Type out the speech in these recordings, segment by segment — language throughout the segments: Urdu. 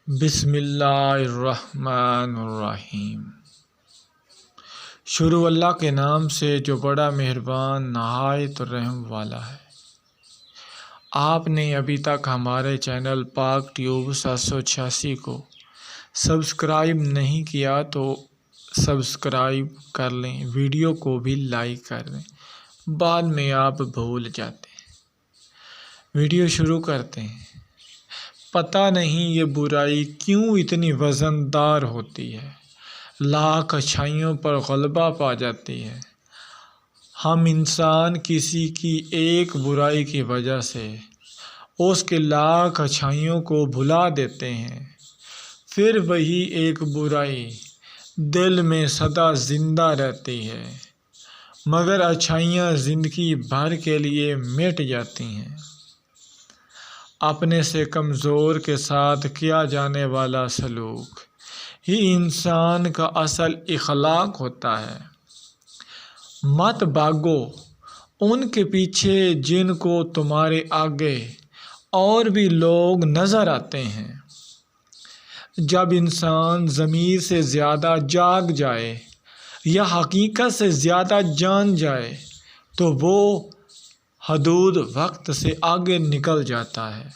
بسم اللہ الرحمن الرحیم۔ شروع اللہ کے نام سے جو بڑا مہربان نہایت رحم والا ہے۔ آپ نے ابھی تک ہمارے چینل پاک ٹیوب 786 کو سبسکرائب نہیں کیا تو سبسکرائب کر لیں، ویڈیو کو بھی لائک کر لیں، بعد میں آپ بھول جاتے ہیں۔ ویڈیو شروع کرتے ہیں۔ پتہ نہیں یہ برائی کیوں اتنی وزن دار ہوتی ہے، لاکھ اچھائیوں پر غلبہ پا جاتی ہے۔ ہم انسان کسی کی ایک برائی کی وجہ سے اس کے لاکھ اچھائیوں کو بھلا دیتے ہیں، پھر وہی ایک برائی دل میں سدا زندہ رہتی ہے، مگر اچھائیاں زندگی بھر کے لیے مٹ جاتی ہیں۔ اپنے سے کمزور کے ساتھ کیا جانے والا سلوک ہی انسان کا اصل اخلاق ہوتا ہے۔ مت بھاگو ان کے پیچھے جن کو تمہارے آگے اور بھی لوگ نظر آتے ہیں۔ جب انسان ضمیر سے زیادہ جاگ جائے یا حقیقت سے زیادہ جان جائے تو وہ حدود وقت سے آگے نکل جاتا ہے۔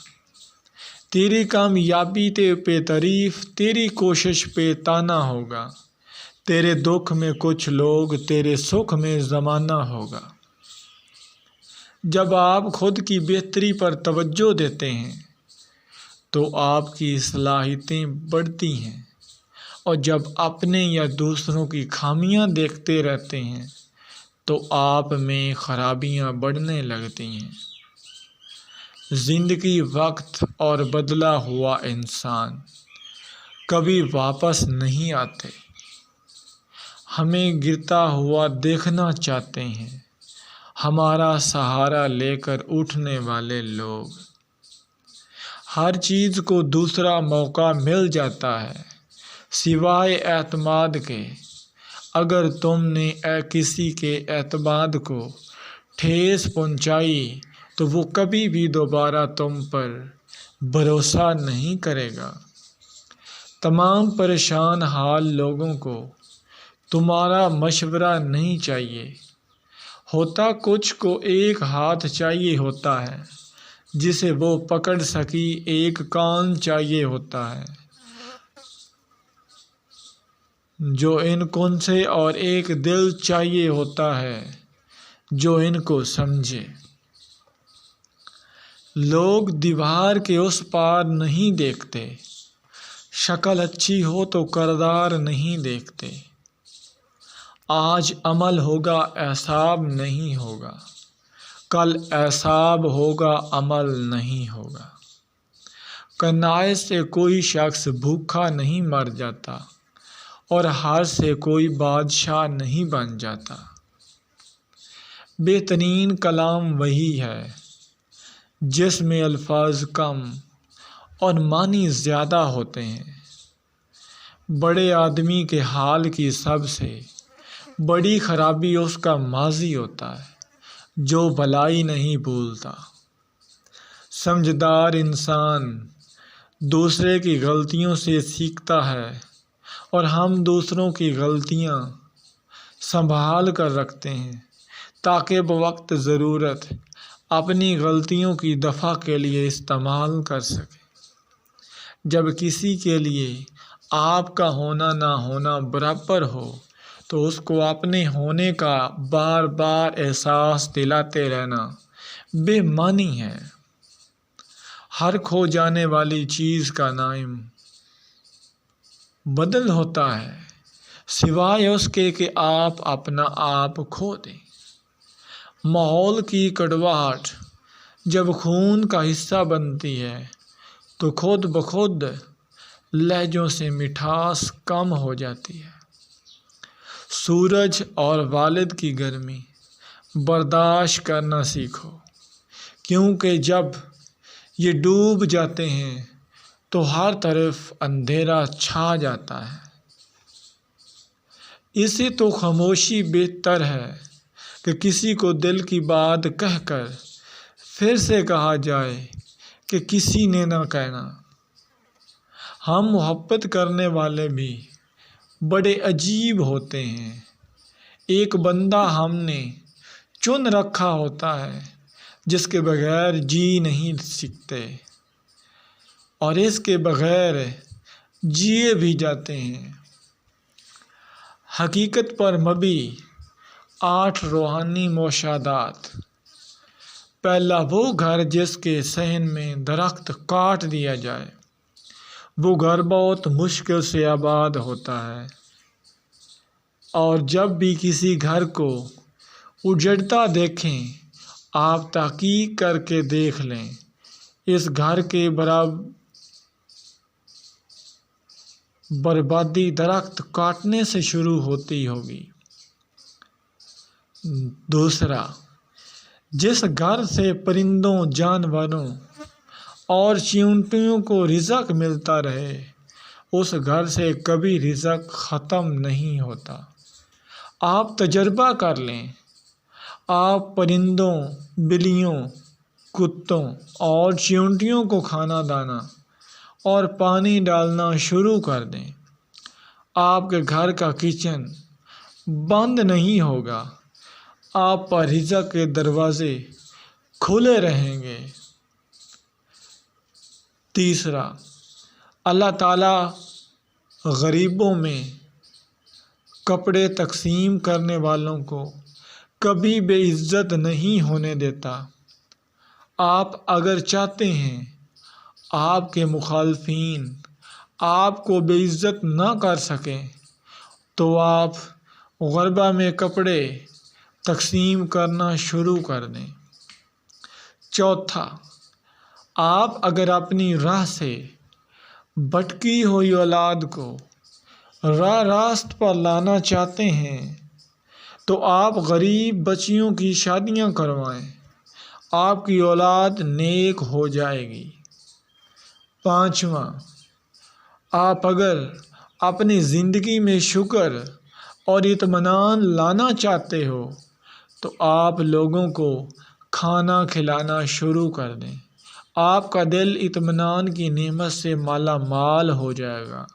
تیری کامیابی پہ تعریف، تیری کوشش پہ تانا ہوگا، تیرے دکھ میں کچھ لوگ، تیرے سکھ میں زمانہ ہوگا۔ جب آپ خود کی بہتری پر توجہ دیتے ہیں تو آپ کی صلاحیتیں بڑھتی ہیں، اور جب اپنے یا دوسروں کی خامیاں دیکھتے رہتے ہیں تو آپ میں خرابیاں بڑھنے لگتی ہیں۔ زندگی، وقت اور بدلا ہوا انسان کبھی واپس نہیں آتے۔ ہمیں گرتا ہوا دیکھنا چاہتے ہیں، ہمارا سہارا لے کر اٹھنے والے لوگ۔ ہر چیز کو دوسرا موقع مل جاتا ہے سوائے اعتماد کے۔ اگر تم نے کسی کے اعتماد کو ٹھیس پہنچائی تو وہ کبھی بھی دوبارہ تم پر بھروسہ نہیں کرے گا۔ تمام پریشان حال لوگوں کو تمہارا مشورہ نہیں چاہیے ہوتا، کچھ کو ایک ہاتھ چاہیے ہوتا ہے جسے وہ پکڑ سکی، ایک کان چاہیے ہوتا ہے جو ان کن سے، اور ایک دل چاہیے ہوتا ہے جو ان کو سمجھے۔ لوگ دیوار کے اس پار نہیں دیکھتے، شکل اچھی ہو تو کردار نہیں دیکھتے۔ آج عمل ہوگا، احساب نہیں ہوگا، کل احساب ہوگا، عمل نہیں ہوگا۔ قناعت سے کوئی شخص بھوکا نہیں مر جاتا، اور ہار سے کوئی بادشاہ نہیں بن جاتا۔ بہترین کلام وہی ہے جس میں الفاظ کم اور معنی زیادہ ہوتے ہیں۔ بڑے آدمی کے حال کی سب سے بڑی خرابی اس کا ماضی ہوتا ہے جو بھلائی نہیں بھولتا۔ سمجھدار انسان دوسرے کی غلطیوں سے سیکھتا ہے، اور ہم دوسروں کی غلطیاں سنبھال کر رکھتے ہیں تاکہ بوقت ضرورت اپنی غلطیوں کی دفع کے لیے استعمال کر سکے۔ جب کسی کے لیے آپ کا ہونا نہ ہونا برابر ہو تو اس کو اپنے ہونے کا بار بار احساس دلاتے رہنا بے معنی ہے۔ ہر کھو جانے والی چیز کا نام بدل ہوتا ہے سوائے اس کے کہ آپ اپنا آپ کھو دیں۔ ماحول کی کڑواہٹ جب خون کا حصہ بنتی ہے تو خود بخود لہجوں سے مٹھاس کم ہو جاتی ہے۔ سورج اور والد کی گرمی برداشت کرنا سیکھو، کیونکہ جب یہ ڈوب جاتے ہیں تو ہر طرف اندھیرا چھا جاتا ہے۔ اسے تو خاموشی بہتر ہے کہ کسی کو دل کی بات کہہ کر پھر سے کہا جائے کہ کسی نے نہ کہنا۔ ہم محبت کرنے والے بھی بڑے عجیب ہوتے ہیں۔ ایک بندہ ہم نے چن رکھا ہوتا ہے جس کے بغیر جی نہیں سکتے، اور اس کے بغیر جیے بھی جاتے ہیں۔ حقیقت پر مبنی 8 روحانی مشاہدات۔ پہلا، وہ گھر جس کے صحن میں درخت کاٹ دیا جائے، وہ گھر بہت مشکل سے آباد ہوتا ہے، اور جب بھی کسی گھر کو اجڑتا دیکھیں، آپ تحقیق کر کے دیکھ لیں، اس گھر کے بربادی درخت کاٹنے سے شروع ہوتی ہوگی۔ دوسرا، جس گھر سے پرندوں، جانوروں اور چیونٹیوں کو رزق ملتا رہے، اس گھر سے کبھی رزق ختم نہیں ہوتا۔ آپ تجربہ کر لیں، آپ پرندوں، بلیوں، کتوں اور چیونٹیوں کو کھانا دانا اور پانی ڈالنا شروع کر دیں، آپ کے گھر کا کچن بند نہیں ہوگا، آپ پر رزق کے دروازے کھلے رہیں گے۔ تیسرا، اللہ تعالیٰ غریبوں میں کپڑے تقسیم کرنے والوں کو کبھی بے عزت نہیں ہونے دیتا۔ آپ اگر چاہتے ہیں آپ کے مخالفین آپ کو بے عزت نہ کر سکیں، تو آپ غربا میں کپڑے تقسیم کرنا شروع کر دیں۔ چوتھا، آپ اگر اپنی راہ سے بھٹکی ہوئی اولاد کو راہ راست پر لانا چاہتے ہیں، تو آپ غریب بچیوں کی شادیاں کروائیں، آپ کی اولاد نیک ہو جائے گی۔ پانچواں، آپ اگر اپنی زندگی میں شکر اور اطمینان لانا چاہتے ہو، تو آپ لوگوں کو کھانا کھلانا شروع کر دیں، آپ کا دل اطمینان کی نعمت سے مالا مال ہو جائے گا۔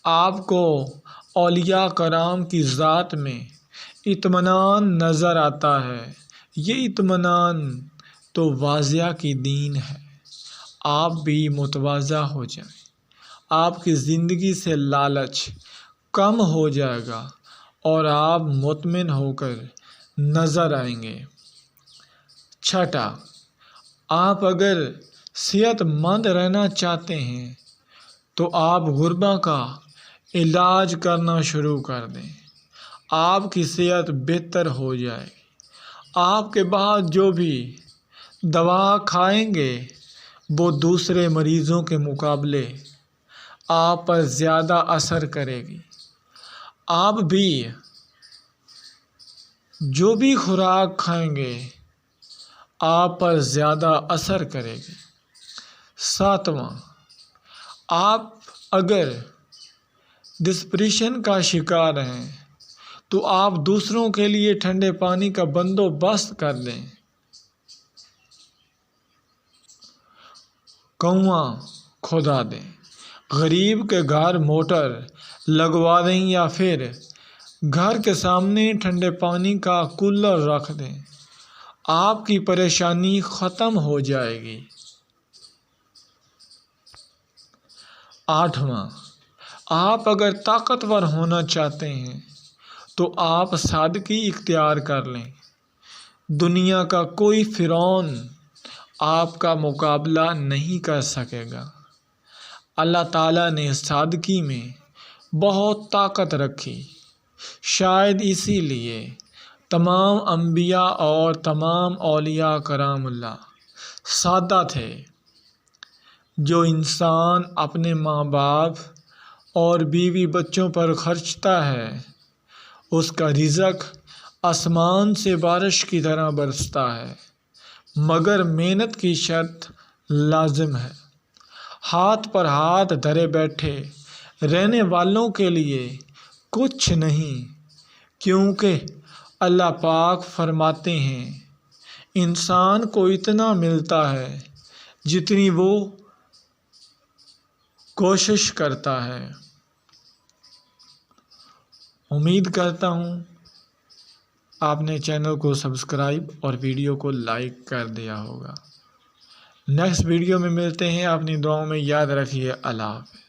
آپ کو اولیاء کرام کی ذات میں اطمینان نظر آتا ہے، یہ اطمینان تو واضح کی دین ہے۔ آپ بھی متواضع ہو جائیں، آپ کی زندگی سے لالچ کم ہو جائے گا اور آپ مطمئن ہو کر نظر آئیں گے۔ چھٹا، آپ اگر صحت مند رہنا چاہتے ہیں، تو آپ غربا کا علاج کرنا شروع کر دیں، آپ کی صحت بہتر ہو جائے گی۔ آپ کے بعد جو بھی دوا کھائیں گے، وہ دوسرے مریضوں کے مقابلے آپ پر زیادہ اثر کرے گی۔ آپ بھی جو بھی خوراک کھائیں گے، آپ پر زیادہ اثر کرے گی۔ ساتواں، آپ اگر ڈپریشن کا شکار ہیں، تو آپ دوسروں کے لیے ٹھنڈے پانی کا بندوبست کر دیں، کنواں کھدا دیں، غریب کے گھر موٹر لگوا دیں، یا پھر گھر کے سامنے ٹھنڈے پانی کا کولر رکھ دیں، آپ کی پریشانی ختم ہو جائے گی۔ آٹھواں، آپ اگر طاقتور ہونا چاہتے ہیں، تو آپ سادگی اختیار کر لیں، دنیا کا کوئی فرعون آپ کا مقابلہ نہیں کر سکے گا۔ اللہ تعالیٰ نے سادگی میں بہت طاقت رکھی، شاید اسی لیے تمام انبیاء اور تمام اولیاء کرام اللہ سادہ تھے۔ جو انسان اپنے ماں باپ اور بیوی بچوں پر خرچتا ہے، اس کا رزق آسمان سے بارش کی طرح برستا ہے، مگر محنت کی شرط لازم ہے۔ ہاتھ پر ہاتھ دھرے بیٹھے رہنے والوں کے لیے کچھ نہیں، کیونکہ اللہ پاک فرماتے ہیں، انسان کو اتنا ملتا ہے جتنی وہ کوشش کرتا ہے۔ امید کرتا ہوں آپ نے چینل کو سبسکرائب اور ویڈیو کو لائک کر دیا ہوگا۔ نیکسٹ ویڈیو میں ملتے ہیں، اپنی دعاؤں میں یاد رکھیے۔ اللہ حافظ۔